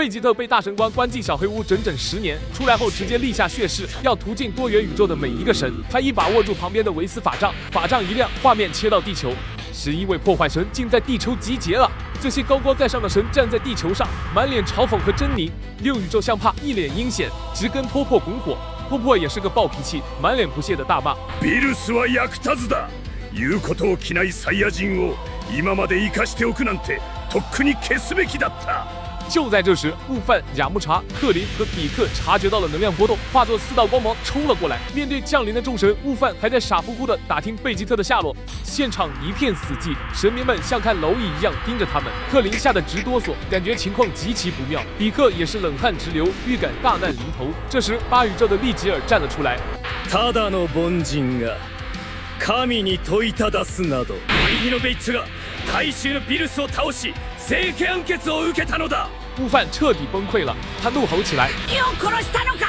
贝吉特被大神官关进小黑屋整整10年，出来后直接立下血誓，要屠尽多元宇宙的每一个神。他一把握住旁边的维斯法杖，法杖一亮，画面切到地球，11位破坏神竟在地球集结了。这些高高在上的神站在地球上，满脸嘲讽和狰狞。6宇宙相怕一脸阴险，直跟托破拱火。托破也是个暴脾气，满脸不屑的大骂：ビルスは役立つだ。言うことを聞ないサイヤ人を今まで生かしておくなんてとっくに消すべきだった。就在这时，悟饭、雅木茶、克林和比克察觉到了能量波动，化作4道光芒冲了过来。面对降临的众神，悟饭还在傻乎乎的打听贝吉特的下落。现场一片死寂，神明们像看蝼蚁一样盯着他们。克林吓得直哆嗦，感觉情况极其不妙。比克也是冷汗直流，预感大难临头。这时，8宇宙的利吉尔站了出来。ただの凡人が神に問いただすなど、右のベイツが大衆のビルスを倒し、正義判決を受けたのだ。悟饭彻底崩溃了，他怒吼起来：父を殺したのか？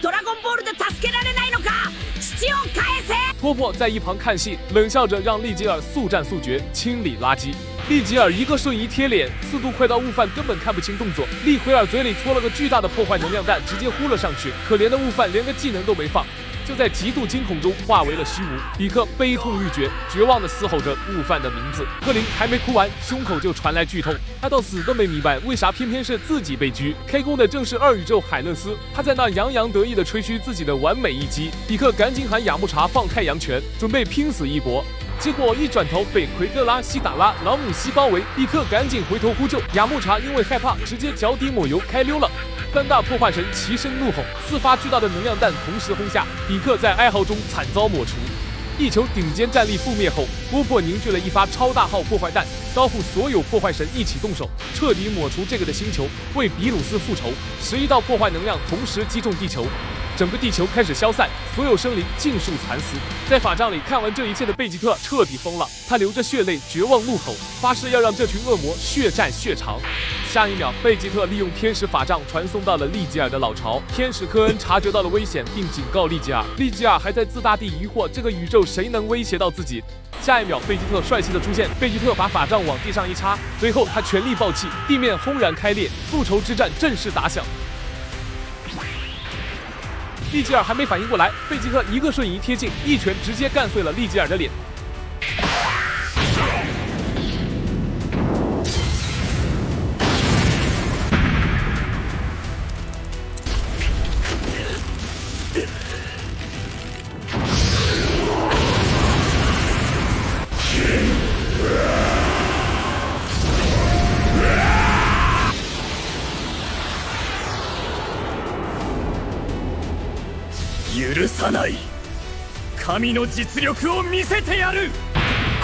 ドラゴンボールで助けられないのか？父を返せ！托破在一旁看戏，冷笑着让利吉尔速战速决，清理垃圾。利吉尔一个瞬移贴脸，速度快到悟饭根本看不清动作。利奎尔嘴里搓了个巨大的破坏能量弹，直接呼了上去。可怜的悟饭连个技能都没放，就在极度惊恐中化为了虚无。比克悲痛欲绝，绝望地嘶吼着悟饭的名字。克林还没哭完，胸口就传来剧痛。他到死都没明白，为啥偏偏是自己被狙。开弓的正是2宇宙海勒斯，他在那洋洋得意地吹嘘自己的完美一击。比克赶紧喊雅木茶放太阳拳，准备拼死一搏。结果一转头被奎格拉、西达拉、朗姆西包围，比克赶紧回头呼救。雅木茶因为害怕，直接脚底抹油开溜了。3大破坏神齐声怒吼，4发巨大的能量弹同时轰下，比克在哀嚎中惨遭抹除。地球顶尖战力覆灭后，波破凝聚了一发超大号破坏弹，招呼所有破坏神一起动手，彻底抹除这个的星球，为比鲁斯复仇。11道破坏能量同时击中地球，整个地球开始消散，所有生灵尽数惨死。在法杖里看完这一切的贝吉特彻底疯了，他流着血泪，绝望怒吼，发誓要让这群恶魔血债血偿。下一秒，贝吉特利用天使法杖传送到了利吉尔的老巢。天使科恩察觉到了危险，并警告利吉尔。利吉尔还在自大地疑惑这个宇宙谁能威胁到自己。下一秒，贝吉特帅气的出现，贝吉特把法杖往地上一插，随后他全力爆气，地面轰然开裂，复仇之战正式打响。利吉尔还没反应过来，贝吉特一个瞬移贴近，一拳直接干碎了利吉尔的脸。許さない。神の実力を見せてやる。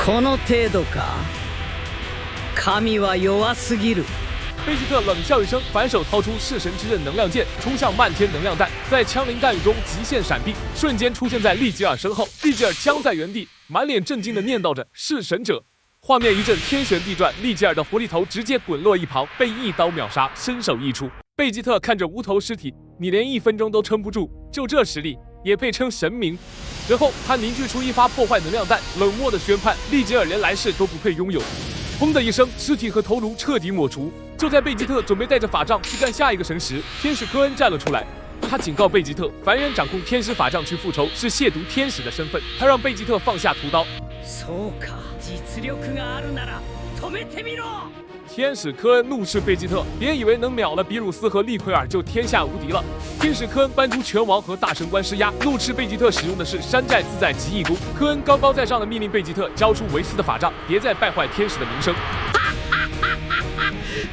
この程度か。神は弱すぎる。贝吉特冷笑一声，反手掏出弑神之刃能量剑，冲向漫天能量弹，在枪林弹雨中极限闪避，瞬间出现在利吉尔身后。利吉尔僵在原地，满脸震惊地念叨着“弑神者”。画面一阵天旋地转，利吉尔的狐狸头直接滚落一旁，被一刀秒杀，身首异处。贝吉特看着无头尸体，你连1分钟都撑不住，就这实力也配称神明？随后他凝聚出一发破坏能量弹，冷漠地宣判利吉尔连来世都不配拥有。砰的一声，尸体和头颅彻底抹除。就在贝吉特准备带着法杖去干下一个神时，天使科恩站了出来。他警告贝吉特，凡人掌控天使法杖去复仇是亵渎天使的身份。他让贝吉特放下屠刀。そうか、実力があるなら止めてみろ。天使科恩怒斥贝吉特，别以为能秒了比鲁斯和利奎尔就天下无敌了。天使科恩搬出拳王和大神官施压，怒斥贝吉特使用的是山寨自在极意功。科恩高高在上的命令贝吉特交出维斯的法杖，别再败坏天使的名声。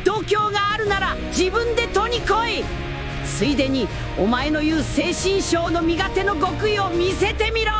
度胸があるなら自分で取り来い。ついでにお前の言う精神症の苦手の極意を見せてみろ。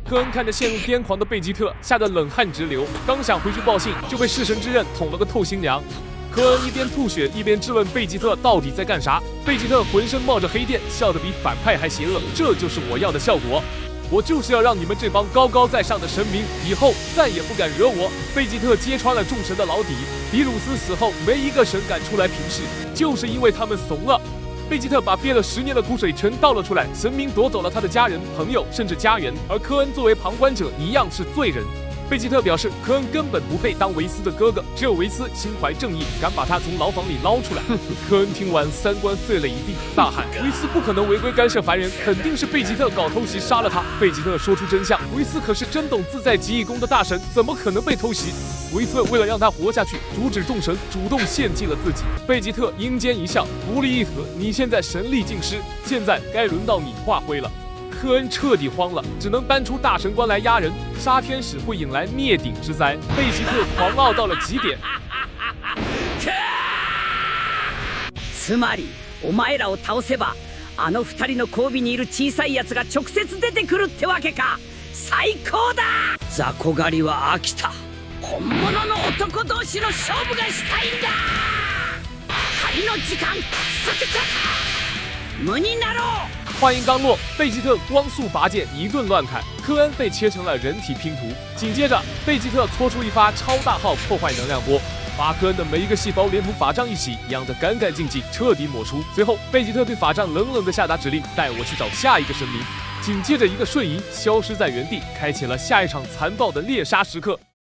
科恩看着陷入癫狂的贝吉特，吓得冷汗直流，刚想回去报信，就被弑神之刃捅了个透心凉。科恩一边吐血一边质问贝吉特到底在干啥。贝吉特浑身冒着黑电，笑得比反派还邪恶。这就是我要的效果，我就是要让你们这帮高高在上的神明以后再也不敢惹我。贝吉特揭穿了众神的老底，比鲁斯死后没一个神敢出来平事，就是因为他们怂了。贝吉特把憋了10年的苦水全倒了出来，神明夺走了他的家人、朋友，甚至家园，而科恩作为旁观者一样是罪人。贝吉特表示，科恩根本不配当维斯的哥哥，只有维斯心怀正义，敢把他从牢房里捞出来。科恩听完，三观碎了一地，大喊：维斯不可能违规干涉凡人，肯定是贝吉特搞偷袭杀了他。贝吉特说出真相，维斯可是真懂自在极意功的大神，怎么可能被偷袭？维斯为了让他活下去，主旨众神，主动献祭了自己。贝吉特阴间一笑，无力一合，你现在神力尽失，现在该轮到你化灰了。科恩彻底慌了，只能搬出大神官来压人，杀天使会引来灭顶之灾。贝吉特狂傲到了极点。つまりお前らを倒せばあの二人の交尾にいる小さいやつが直接出てくるってわけか。最高だ。雑魚狩りは飽きた。本物の男同士の勝負がしたいんだ。狩りの時間過ぎた。無になろう。话音刚落，贝吉特光速拔剑一顿乱砍，科恩被切成了人体拼图。紧接着，贝吉特搓出一发超大号破坏能量波，把科恩的每一个细胞连同法杖一起养得干干净净，彻底抹除。随后，贝吉特对法杖冷冷地下达指令：带我去找下一个神明。紧接着一个瞬移，消失在原地，开启了下一场残暴的猎杀时刻。